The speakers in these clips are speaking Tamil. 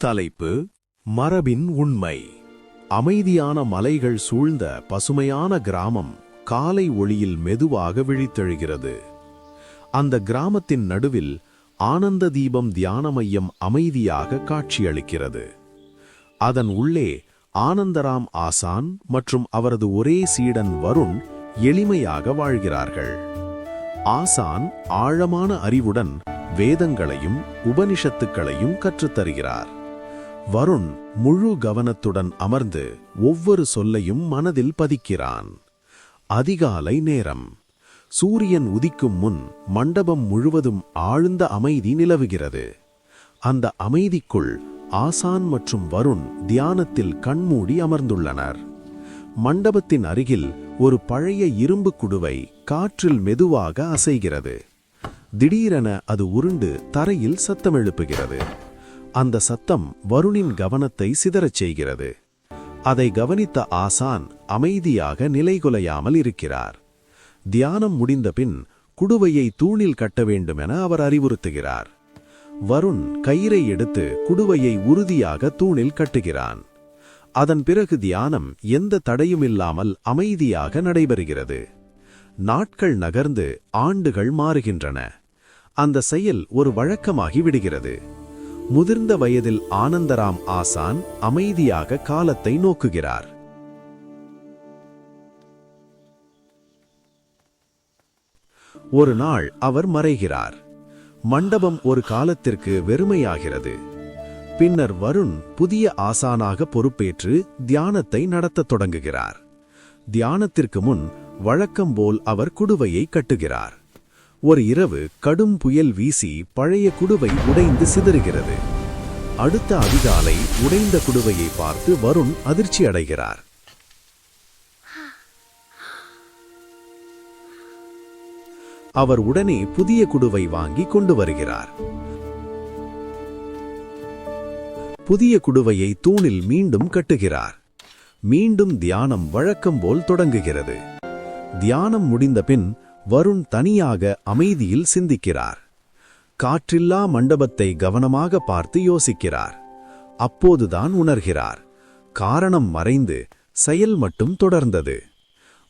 தலைப்பு மரபின் உண்மை. அமைதியான மலைகள் சூழ்ந்த பசுமையான கிராமம் காலை ஒளியில் மெதுவாக விழித்தெழுகிறது. அந்த கிராமத்தின் நடுவில் ஆனந்த தீபம் தியான மையம் அமைதியாக காட்சியளிக்கிறது. அதன் உள்ளே ஆனந்தராம் ஆசான் மற்றும் அவரது ஒரே சீடன் வருண் எளிமையாக வாழ்கிறார்கள். ஆசான் ஆழமான அறிவுடன் வேதங்களையும் உபனிஷத்துக்களையும் கற்றுத்தருகிறார். வருண் முழு கவனத்துடன் அமர்ந்து ஒவ்வொரு சொல்லையும் மனதில் பதிக்கிறான். அதிகாலை நேரம். சூரியன் உதிக்கும் முன் மண்டபம் முழுவதும் ஆழ்ந்த அமைதி நிலவுகிறது. அந்த அமைதிக்குள் ஆசான் மற்றும் வருண் தியானத்தில் கண்மூடி அமர்ந்துள்ளனர். மண்டபத்தின் அருகில் ஒரு பழைய இரும்பு குடுவை காற்றில் மெதுவாக அசைகிறது. திடீரென அது உருண்டு தரையில் சத்தம் எழுப்புகிறது. அந்த சத்தம் வருணின் கவனத்தை சிதறச் செய்கிறது. அதை கவனித்த ஆசான் அமைதியாக நிலைகுலையாமல் இருக்கிறார். தியானம் முடிந்த பின் குடுவையை தூணில் கட்ட வேண்டுமென அவர் அறிவுறுத்துகிறார். வருண் கயிறை எடுத்து குடுவையை உறுதியாக தூணில் கட்டுகிறான். அதன் பிறகு தியானம் எந்த தடையுமில்லாமல் அமைதியாக நடைபெறுகிறது. நாட்கள் நகர்ந்து ஆண்டுகள் மாறுகின்றன. அந்த செயல் ஒரு வழக்கமாகி விடுகிறது. முதிர்ந்த வயதில் ஆனந்தராம் ஆசான் அமைதியாக காலத்தை நோக்குகிறார். ஒரு நாள் அவர் மறைகிறார். மண்டபம் ஒரு காலத்திற்கு வெறுமையாகிறது. பின்னர் வருண் புதிய ஆசானாக பொறுப்பேற்று தியானத்தை நடத்தத் தொடங்குகிறார். தியானத்திற்கு முன் வழக்கம் போல் அவர் குடுவையை கட்டுகிறார். ஒரு இரவு கடும் புயல் வீசி பழைய குடுவை உடைந்து சிதறுகிறது. அடுத்த அதிகாலை உடைந்த குடுவையை பார்த்து வருண் அதிர்ச்சி அடைகிறார். அவர் உடனே புதிய குடுவை வாங்கி கொண்டு வருகிறார். புதிய குடுவையை தூணில் மீண்டும் கட்டுகிறார். மீண்டும் தியானம் வழக்கம் போல் தொடங்குகிறது. தியானம் முடிந்த பின் வருண் தனியாக அமைதியில் சிந்திக்கிறார். காற்றில்லா மண்டபத்தை கவனமாக பார்த்து யோசிக்கிறார். அப்போதுதான் உணர்கிறார், காரணம் மறைந்து செயல் மட்டும் தொடர்ந்தது.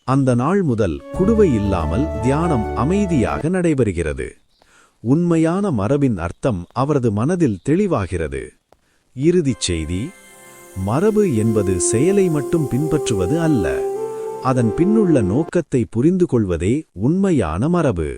அந்த நாள் முதல் குடுவை இல்லாமல் தியானம் அமைதியாக நடைபெறுகிறது. உண்மையான மரபின் அர்த்தம் அவரது மனதில் தெளிவாகிறது. இறுதிச் செய்தி: மரபு என்பது செயலை மட்டும் பின்பற்றுவது அல்ல, அதன் பின்னுள்ள நோக்கத்தை புரிந்து கொள்வதே உண்மையான மரபு.